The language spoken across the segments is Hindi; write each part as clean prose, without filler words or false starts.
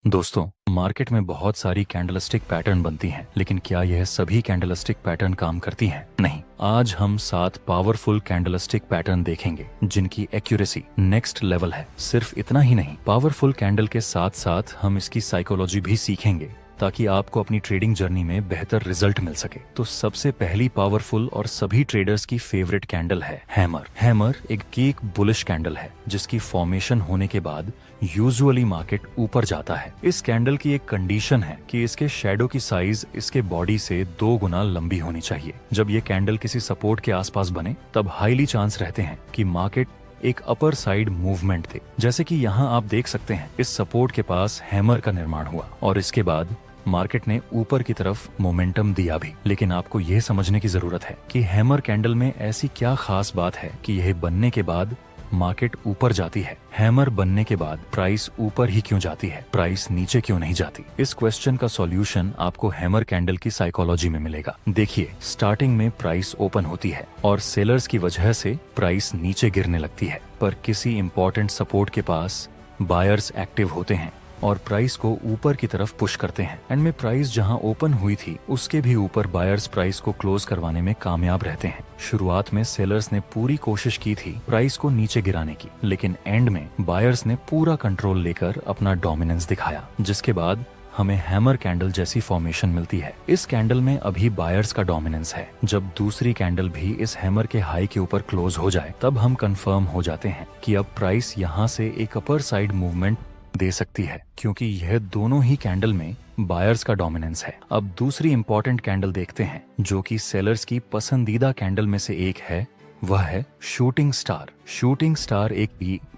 दोस्तों, मार्केट में बहुत सारी कैंडलस्टिक पैटर्न बनती हैं, लेकिन क्या यह सभी कैंडलस्टिक पैटर्न काम करती हैं? नहीं। आज हम 7 पावरफुल कैंडलस्टिक पैटर्न देखेंगे जिनकी एक्यूरेसी नेक्स्ट लेवल है। सिर्फ इतना ही नहीं, पावरफुल कैंडल के साथ साथ हम इसकी साइकोलॉजी भी सीखेंगे ताकि आपको अपनी ट्रेडिंग जर्नी में बेहतर रिजल्ट मिल सके। तो सबसे पहली पावरफुल और सभी ट्रेडर्स की फेवरेट कैंडल है हैमर। हैमर एक केक बुलिश कैंडल है जिसकी फॉर्मेशन होने के बाद यूजुअली मार्केट ऊपर जाता है। इस कैंडल की एक कंडीशन है कि इसके शैडो की साइज इसके बॉडी से 2 गुना लंबी होनी चाहिए। जब ये कैंडल किसी सपोर्ट के आसपास बने तब हाईली चांस रहते हैं कि मार्केट एक अपर साइड मूवमेंट दे। जैसे कि यहाँ आप देख सकते हैं, इस सपोर्ट के पास हैमर का निर्माण हुआ और इसके बाद मार्केट ने ऊपर की तरफ मोमेंटम दिया भी। लेकिन आपको यह समझने की जरूरत है कि हैमर कैंडल में ऐसी क्या खास बात है कि यह बनने के बाद मार्केट ऊपर जाती है। हैमर बनने के बाद प्राइस ऊपर ही क्यों जाती है, प्राइस नीचे क्यों नहीं जाती? इस क्वेश्चन का सॉल्यूशन आपको हैमर कैंडल की साइकोलॉजी में मिलेगा। देखिए, स्टार्टिंग में प्राइस ओपन होती है और सेलर्स की वजह से प्राइस नीचे गिरने लगती है, पर किसी इंपॉर्टेंट सपोर्ट के पास बायर्स एक्टिव होते हैं और प्राइस को ऊपर की तरफ पुश करते हैं। एंड में प्राइस जहां ओपन हुई थी उसके भी ऊपर बायर्स प्राइस को क्लोज करवाने में कामयाब रहते हैं। शुरुआत में सेलर्स ने पूरी कोशिश की थी प्राइस को नीचे गिराने की, लेकिन एंड में बायर्स ने पूरा कंट्रोल लेकर अपना डोमिनेंस दिखाया, जिसके बाद हमें हैमर कैंडल जैसी फॉर्मेशन मिलती है। इस कैंडल में अभी बायर्स का डोमिनेंस है। जब दूसरी कैंडल भी इस हैमर के हाई के ऊपर क्लोज हो जाए तब हम कंफर्म हो जाते हैं कि अब प्राइस यहाँ से एक अपर साइड मूवमेंट दे सकती है, क्योंकि यह दोनों ही कैंडल में बायर्स का डोमिनेंस है। अब दूसरी इंपॉर्टेंट कैंडल देखते हैं जो कि सेलर्स की पसंदीदा कैंडल में से एक है, वह है शूटिंग स्टार। शूटिंग स्टार एक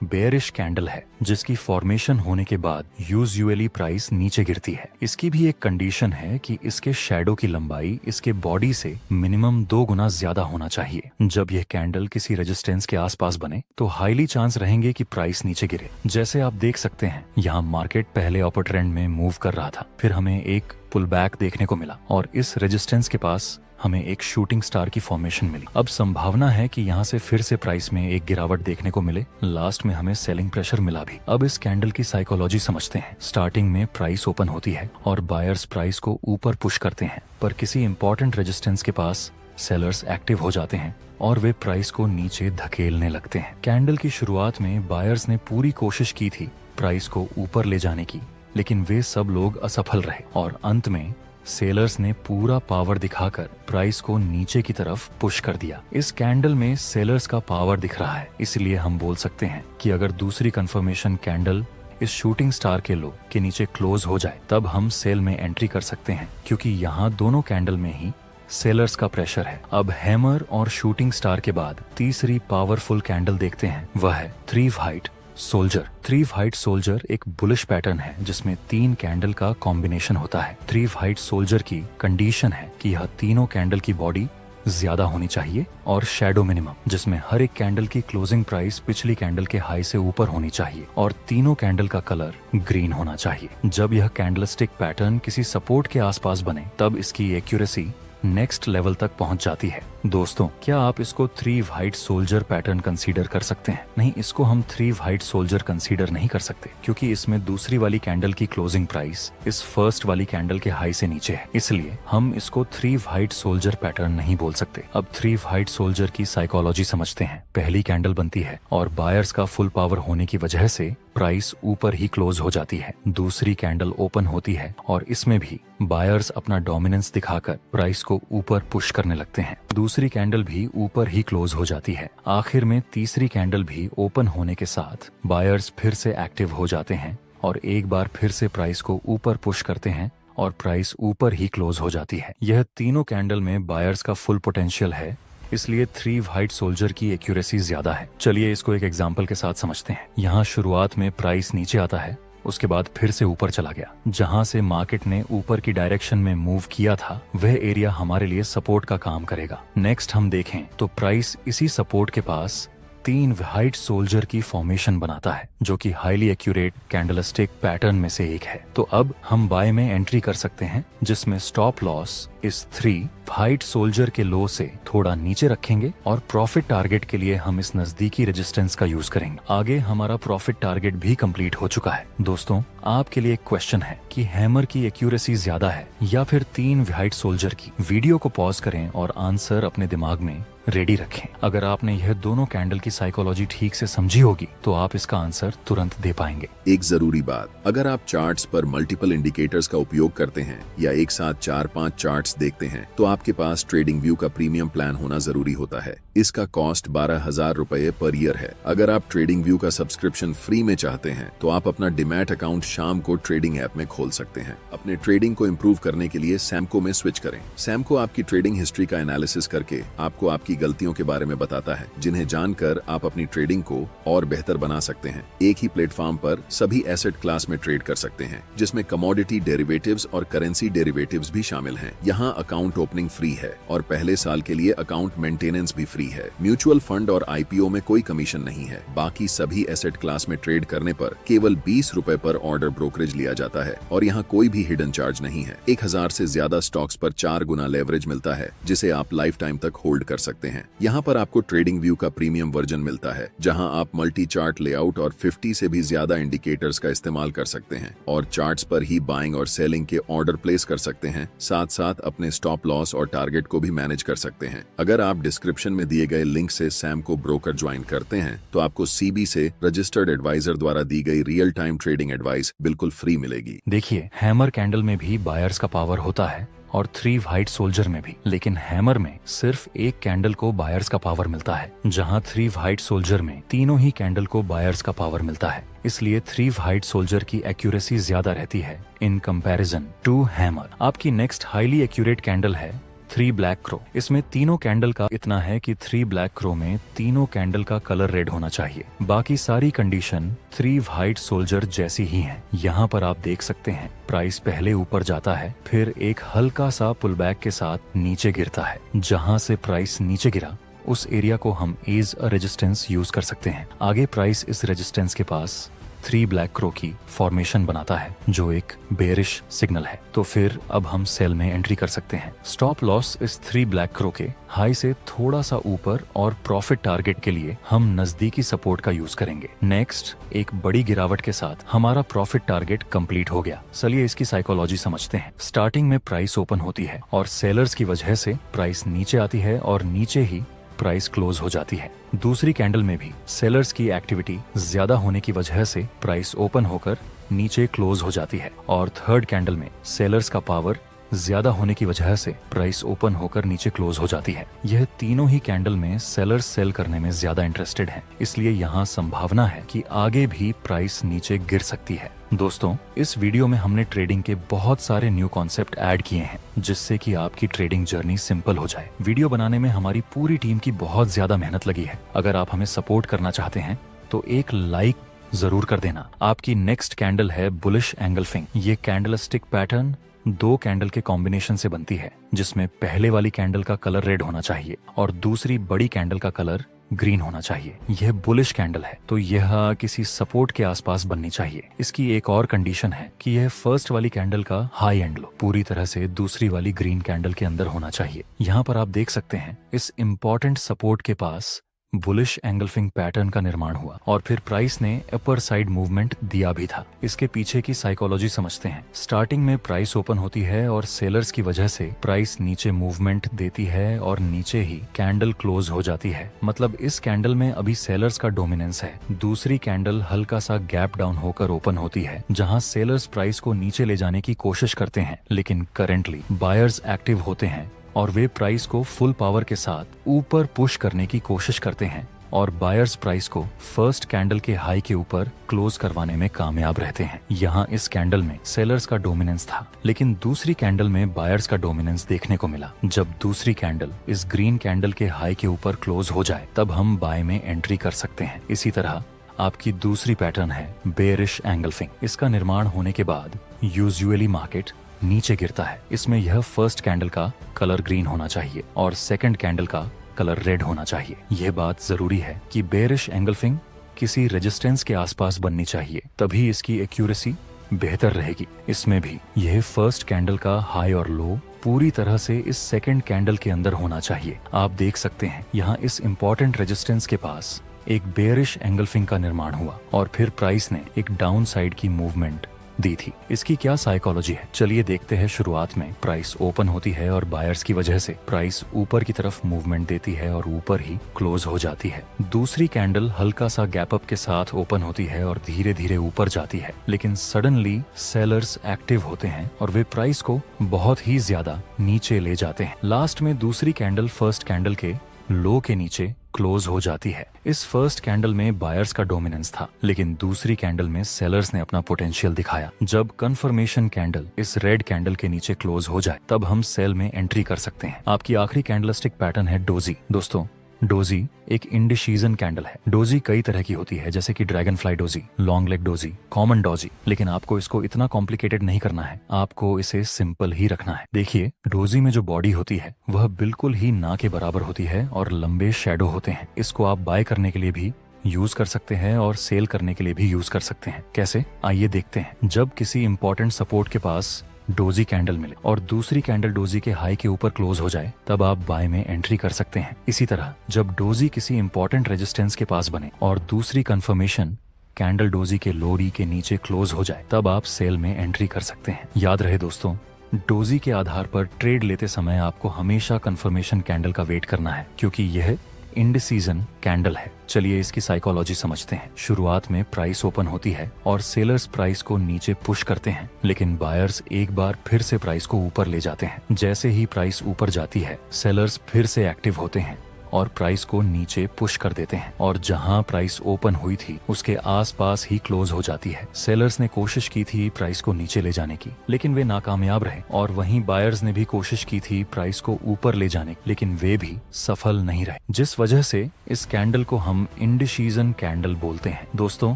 बेयरिश कैंडल है जिसकी फॉर्मेशन होने के बाद यूजुअली प्राइस नीचे गिरती है। इसकी भी एक कंडीशन है कि इसके शैडो की लंबाई इसके बॉडी से मिनिमम 2 गुना ज्यादा होना चाहिए। जब यह कैंडल किसी रेजिस्टेंस के आसपास बने तो हाईली चांस रहेंगे कि प्राइस नीचे गिरे। जैसे आप देख सकते हैं, यहाँ मार्केट पहले अपर ट्रेंड में मूव कर रहा था, फिर हमें एक पुल बैक देखने को मिला और इस रेजिस्टेंस के पास हमें एक शूटिंग स्टार की फॉर्मेशन मिली। अब संभावना है कि यहाँ से फिर से प्राइस में एक गिरावट देखने को मिले। लास्ट में हमें सेलिंग प्रेशर मिला भी। अब इस कैंडल की साइकोलॉजी समझते हैं। स्टार्टिंग में प्राइस ओपन होती है और बायर्स प्राइस को ऊपर पुश करते हैं, पर किसी इंपॉर्टेंट रेजिस्टेंस के पास सेलर्स एक्टिव हो जाते हैं और वे प्राइस को नीचे धकेलने लगते हैं। कैंडल की शुरुआत में बायर्स ने पूरी कोशिश की थी प्राइस को ऊपर ले जाने की, लेकिन वे सब लोग असफल रहे और अंत में सेलर्स ने पूरा पावर दिखाकर प्राइस को नीचे की तरफ पुश कर दिया। इस कैंडल में सेलर्स का पावर दिख रहा है, इसलिए हम बोल सकते हैं कि अगर दूसरी कंफर्मेशन कैंडल इस शूटिंग स्टार के लो के नीचे क्लोज हो जाए तब हम सेल में एंट्री कर सकते हैं, क्योंकि यहाँ दोनों कैंडल में ही सेलर्स का प्रेशर है। अब हैमर और शूटिंग स्टार के बाद तीसरी पावरफुल कैंडल देखते हैं, वह है three height soldier. Three height soldier एक बुलिश पैटर्न है जिसमें 3 कैंडल का कॉम्बिनेशन होता है। थ्री हाइट सोल्जर की कंडीशन है कि यह तीनों कैंडल की बॉडी ज्यादा होनी चाहिए और शैडो मिनिमम, जिसमें हर एक कैंडल की क्लोजिंग प्राइस पिछली कैंडल के हाई से ऊपर होनी चाहिए और तीनों कैंडल का कलर ग्रीन होना चाहिए। जब यह कैंडलस्टिक पैटर्न किसी सपोर्ट के आसपास बने तब इसकी एक्यूरेसी नेक्स्ट लेवल तक पहुंच जाती है। दोस्तों, क्या आप इसको 3 हाइट सोल्जर पैटर्न कंसीडर कर सकते हैं? नहीं, इसको हम 3 हाइट सोल्जर कंसीडर नहीं कर सकते, क्योंकि इसमें दूसरी वाली कैंडल की क्लोजिंग प्राइस इस फर्स्ट वाली कैंडल के हाई से नीचे है, इसलिए हम इसको 3 हाइट सोल्जर पैटर्न नहीं बोल सकते। अब 3 हाइट सोल्जर की साइकोलॉजी समझते हैं। पहली कैंडल बनती है और बायर्स का फुल पावर होने की वजह से प्राइस ऊपर ही क्लोज हो जाती है। दूसरी कैंडल ओपन होती है और इसमें भी बायर्स अपना डोमिनेंस दिखाकर प्राइस को ऊपर पुश करने लगते हैं। दूसरी कैंडल भी ऊपर ही क्लोज हो जाती है। आखिर में तीसरी कैंडल भी ओपन होने के साथ बायर्स फिर से एक्टिव हो जाते हैं और एक बार फिर से प्राइस को ऊपर पुश करते हैं और प्राइस ऊपर ही क्लोज हो जाती है। यह तीनों कैंडल में बायर्स का फुल पोटेंशियल है, इसलिए 3 हाइट सोल्जर की एक्यूरेसी ज्यादा है। चलिए इसको एक एग्जांपल के साथ समझते हैं। यहाँ शुरुआत में प्राइस नीचे आता है, उसके बाद फिर से ऊपर चला गया। जहां से मार्केट ने ऊपर की डायरेक्शन में मूव किया था वह एरिया हमारे लिए सपोर्ट का काम करेगा। नेक्स्ट हम देखें तो प्राइस इसी सपोर्ट के पास 3 व्हाइट सोल्जर की फॉर्मेशन बनाता है, जो कि हाईली एक्यूरेट कैंडलस्टिक पैटर्न में से एक है। तो अब हम बाय में एंट्री कर सकते हैं, जिसमें स्टॉप लॉस इस 3 व्हाइट सोल्जर के लो से थोड़ा नीचे रखेंगे और प्रॉफिट टारगेट के लिए हम इस नजदीकी रेजिस्टेंस का यूज करेंगे। आगे हमारा प्रॉफिट टारगेट भी कंप्लीट हो चुका है। दोस्तों, आपके लिए एक क्वेश्चन है कि हैमर की एक्यूरेसी ज्यादा है या फिर 3 व्हाइट सोल्जर की? वीडियो को पॉज करें और आंसर अपने दिमाग में रेडी रखें। अगर आपने यह दोनों कैंडल की साइकोलॉजी ठीक से समझी होगी तो आप इसका आंसर तुरंत दे पाएंगे। एक जरूरी बात, अगर आप चार्ट्स पर मल्टीपल इंडिकेटर्स का उपयोग करते हैं या एक साथ 4-5 चार्ट्स देखते हैं तो आपके पास ट्रेडिंग व्यू का प्रीमियम प्लान होना जरूरी होता है। इसका कॉस्ट 12,000 रुपए पर ईयर है। अगर आप ट्रेडिंग व्यू का सब्सक्रिप्शन फ्री में चाहते हैं तो आप अपना डिमैट अकाउंट शाम को ट्रेडिंग ऐप में खोल सकते हैं। अपने ट्रेडिंग को इम्प्रूव करने के लिए सैमको में स्विच करें। सैमको आपकी ट्रेडिंग हिस्ट्री का एनालिसिस करके आपको आपकी गलतियों के बारे में बताता है, जिन्हें जानकर आप अपनी ट्रेडिंग को और बेहतर बना सकते हैं। एक ही प्लेटफॉर्म पर सभी एसेट क्लास में ट्रेड कर सकते हैं, जिसमें कमोडिटी डेरिवेटिव्स और करेंसी डेरिवेटिव्स भी शामिल हैं। यहाँ अकाउंट ओपनिंग फ्री है और पहले साल के लिए अकाउंट मेंटेनेंस भी फ्री है। म्यूचुअल फंड और आईपीओ में कोई कमीशन नहीं है। बाकी सभी एसेट क्लास में ट्रेड करने पर केवल 20 रुपए पर ऑर्डर ब्रोकरेज लिया जाता है और यहाँ कोई भी हिडन चार्ज नहीं है। 1000 से ज्यादा स्टॉक्स पर 4 गुना लेवरेज मिलता है, जिसे आप लाइफ टाइम तक होल्ड कर सकते हैं। यहाँ पर आपको ट्रेडिंग व्यू का प्रीमियम वर्जन मिलता है, जहां आप मल्टी चार्ट लेआउट और 50 से भी ज्यादा इंडिकेटर्स का इस्तेमाल कर सकते हैं और चार्ट्स पर ही बाइंग और सेलिंग के ऑर्डर प्लेस कर सकते हैं। साथ साथ अपने स्टॉप लॉस और टारगेट को भी मैनेज कर सकते हैं। अगर आप डिस्क्रिप्शन में दिए गए लिंक से सैमको ब्रोकर ज्वाइन करते हैं तो आपको सीबी से रजिस्टर्ड एडवाइजर द्वारा दी गई रियल टाइम ट्रेडिंग एडवाइस बिल्कुल फ्री मिलेगी। देखिए, हैमर कैंडल में भी बायर्स का पावर होता है और 3 व्हाइट सोल्जर में भी, लेकिन हैमर में सिर्फ एक कैंडल को बायर्स का पावर मिलता है, जहां 3 व्हाइट सोल्जर में तीनों ही कैंडल को बायर्स का पावर मिलता है। इसलिए 3 व्हाइट सोल्जर की एक्यूरेसी ज्यादा रहती है इन कंपैरिजन टू हैमर। आपकी नेक्स्ट हाईली एक्यूरेट कैंडल है 3 ब्लैक क्रो। इसमें तीनों कैंडल का इतना है कि 3 ब्लैक क्रो में तीनों कैंडल का कलर रेड होना चाहिए। बाकी सारी कंडीशन 3 व्हाइट सोल्जर जैसी ही हैं। यहाँ पर आप देख सकते हैं प्राइस पहले ऊपर जाता है, फिर एक हल्का सा पुलबैक के साथ नीचे गिरता है। जहाँ से प्राइस नीचे गिरा उस एरिया को हम एज अ रेजिस्टेंस यूज कर सकते हैं। आगे प्राइस इस रेजिस्टेंस के पास 3 ब्लैक क्रो की फॉर्मेशन बनाता है, जो एक बेरिश सिग्नल है। तो फिर अब हम सेल में एंट्री कर सकते हैं। स्टॉप लॉस इस 3 ब्लैक क्रो के हाई से थोड़ा सा ऊपर और प्रॉफिट टारगेट के लिए हम नजदीकी सपोर्ट का यूज करेंगे। नेक्स्ट, एक बड़ी गिरावट के साथ हमारा प्रॉफिट टारगेट कंप्लीट हो गया। चलिए इसकी साइकोलॉजी समझते हैं। स्टार्टिंग में प्राइस ओपन होती है और सेलर्स की वजह से प्राइस नीचे आती है और नीचे ही प्राइस क्लोज हो जाती है। दूसरी कैंडल में भी सेलर्स की एक्टिविटी ज्यादा होने की वजह से प्राइस ओपन होकर नीचे क्लोज हो जाती है और थर्ड कैंडल में सेलर्स का पावर ज्यादा होने की वजह से प्राइस ओपन होकर नीचे क्लोज हो जाती है। यह तीनों ही कैंडल में सेलर्स सेल करने में ज्यादा इंटरेस्टेड हैं, इसलिए यहाँ संभावना है कि आगे भी प्राइस नीचे गिर सकती है। दोस्तों, इस वीडियो में हमने ट्रेडिंग के बहुत सारे न्यू कॉन्सेप्ट ऐड किए हैं, जिससे कि आपकी ट्रेडिंग जर्नी सिंपल हो जाए। वीडियो बनाने में हमारी पूरी टीम की बहुत ज्यादा मेहनत लगी है। अगर आप हमें सपोर्ट करना चाहते हैं तो एक लाइक जरूर कर देना। आपकी नेक्स्ट कैंडल है बुलिश एंगल्फिंग। ये कैंडलस्टिक पैटर्न 2 कैंडल के कॉम्बिनेशन से बनती है, जिसमें पहले वाली कैंडल का कलर रेड होना चाहिए और दूसरी बड़ी कैंडल का कलर ग्रीन होना चाहिए। यह बुलिश कैंडल है तो यह किसी सपोर्ट के आसपास बननी चाहिए। इसकी एक और कंडीशन है कि यह फर्स्ट वाली कैंडल का हाई एंड लो पूरी तरह से दूसरी वाली ग्रीन कैंडल के अंदर होना चाहिए। यहाँ पर आप देख सकते हैं इस इम्पोर्टेंट सपोर्ट के पास बुलिश एंगल्फिंग पैटर्न का निर्माण हुआ और फिर प्राइस ने अपर साइड मूवमेंट दिया भी था। इसके पीछे की साइकोलॉजी समझते हैं। स्टार्टिंग में प्राइस ओपन होती है और सेलर्स की वजह से प्राइस नीचे मूवमेंट देती है और नीचे ही कैंडल क्लोज हो जाती है। मतलब इस कैंडल में अभी सेलर्स का डोमिनेंस है। दूसरी कैंडल हल्का सा गैप डाउन होकर ओपन होती है, जहां सेलर्स प्राइस को नीचे ले जाने की कोशिश करते हैं, लेकिन करेंटली बायर्स एक्टिव होते हैं और वे प्राइस को फुल पावर के साथ ऊपर पुश करने की कोशिश करते हैं और बायर्स प्राइस को फर्स्ट कैंडल के हाई के ऊपर क्लोज करवाने में कामयाब रहते हैं। यहाँ इस कैंडल में सेलर्स का डोमिनेंस था, लेकिन दूसरी कैंडल में बायर्स का डोमिनेंस देखने को मिला। जब दूसरी कैंडल इस ग्रीन कैंडल के हाई के ऊपर क्लोज हो जाए तब हम बाय में एंट्री कर सकते हैं। इसी तरह आपकी दूसरी पैटर्न है बेरिश एंगल्फिंग। इसका निर्माण होने के बाद यूजुअली मार्केट नीचे गिरता है। इसमें यह फर्स्ट कैंडल का कलर ग्रीन होना चाहिए और सेकंड कैंडल का कलर रेड होना चाहिए। यह बात जरूरी है कि बेरिश एंगल्फिंग किसी रेजिस्टेंस के आसपास बननी चाहिए, तभी इसकी एक्यूरेसी बेहतर रहेगी। इसमें भी यह फर्स्ट कैंडल का हाई और लो पूरी तरह से इस सेकंड कैंडल के अंदर होना चाहिए। आप देख सकते हैं यहाँ इस इंपॉर्टेंट रेजिस्टेंस के पास एक बेरिश एंगल्फिंग का निर्माण हुआ और फिर प्राइस ने एक डाउन साइड की मूवमेंट दी थी। इसकी क्या साइकोलॉजी है, चलिए देखते हैं। शुरुआत में प्राइस ओपन होती है और बायर्स की वजह से प्राइस ऊपर की तरफ मूवमेंट देती है और ऊपर ही क्लोज हो जाती है। दूसरी कैंडल हल्का सा गैप अप के साथ ओपन होती है और धीरे धीरे ऊपर जाती है, लेकिन सडनली सेलर्स एक्टिव होते हैं और वे प्राइस को बहुत ही ज्यादा नीचे ले जाते हैं। लास्ट में दूसरी कैंडल फर्स्ट कैंडल के लो के नीचे क्लोज हो जाती है। इस फर्स्ट कैंडल में बायर्स का डोमिनेंस था, लेकिन दूसरी कैंडल में सेलर्स ने अपना पोटेंशियल दिखाया। जब कंफर्मेशन कैंडल इस रेड कैंडल के नीचे क्लोज हो जाए तब हम सेल में एंट्री कर सकते हैं। आपकी आखिरी कैंडलस्टिक पैटर्न है डोजी। दोस्तों, डोजी एक इंडिसीजन कैंडल है। डोजी कई तरह की होती है, जैसे कि dragon fly doji, long leg doji, common doji, लेकिन आपको इसको इतना कॉम्प्लिकेटेड नहीं करना है, आपको इसे सिंपल ही रखना है। देखिए, डोजी में जो बॉडी होती है वह बिल्कुल ही ना के बराबर होती है और लंबे शेडो होते हैं। इसको आप बाय करने के लिए भी यूज कर सकते हैं और सेल करने के लिए भी यूज कर सकते हैं। कैसे, आइए देखते हैं। जब किसी इंपॉर्टेंट सपोर्ट के पास डोजी कैंडल मिले और दूसरी कैंडल डोजी के हाई के ऊपर क्लोज हो जाए तब आप बाय में एंट्री कर सकते हैं। इसी तरह जब डोजी किसी इंपॉर्टेंट रेजिस्टेंस के पास बने और दूसरी कंफर्मेशन कैंडल डोजी के लोरी के नीचे क्लोज हो जाए तब आप सेल में एंट्री कर सकते हैं। याद रहे दोस्तों, डोजी के आधार पर ट्रेड लेते समय आपको हमेशा कंफर्मेशन कैंडल का वेट करना है, क्योंकि यह इंडिसीजन कैंडल है। चलिए इसकी साइकोलॉजी समझते हैं। शुरुआत में प्राइस ओपन होती है और सेलर्स प्राइस को नीचे पुश करते हैं, लेकिन बायर्स एक बार फिर से प्राइस को ऊपर ले जाते हैं। जैसे ही प्राइस ऊपर जाती है, सेलर्स फिर से एक्टिव होते हैं और प्राइस को नीचे पुश कर देते हैं और जहां प्राइस ओपन हुई थी उसके आसपास ही क्लोज हो जाती है। सेलर्स ने कोशिश की थी प्राइस को नीचे ले जाने की, लेकिन वे नाकामयाब रहे, और वहीं बायर्स ने भी कोशिश की थी प्राइस को ऊपर ले जाने की, लेकिन वे भी सफल नहीं रहे, जिस वजह से इस कैंडल को हम इंडिसीजन कैंडल बोलते हैं। दोस्तों,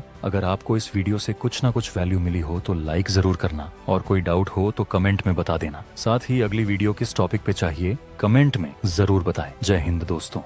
अगर आपको इस वीडियो से कुछ ना कुछ वैल्यू मिली हो तो लाइक जरूर करना, और कोई डाउट हो तो कमेंट में बता देना। साथ ही अगली वीडियो किस टॉपिक पे चाहिए कमेंट में जरूर बताएं। जय हिंद दोस्तों।